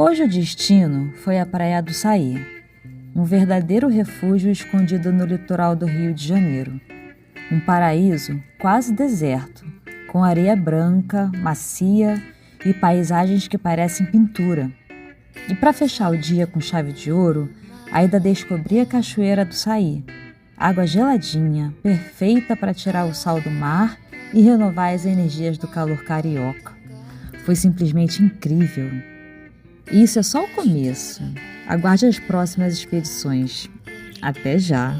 Hoje o destino foi a Praia do Saí, um verdadeiro refúgio escondido no litoral do Rio de Janeiro. Um paraíso quase deserto, com areia branca, macia e paisagens que parecem pintura. E para fechar o dia com chave de ouro, ainda descobri a Cachoeira do Saí. Água geladinha, perfeita para tirar o sal do mar e renovar as energias do calor carioca. Foi simplesmente incrível. Isso é só o começo. Aguarde as próximas expedições. Até já!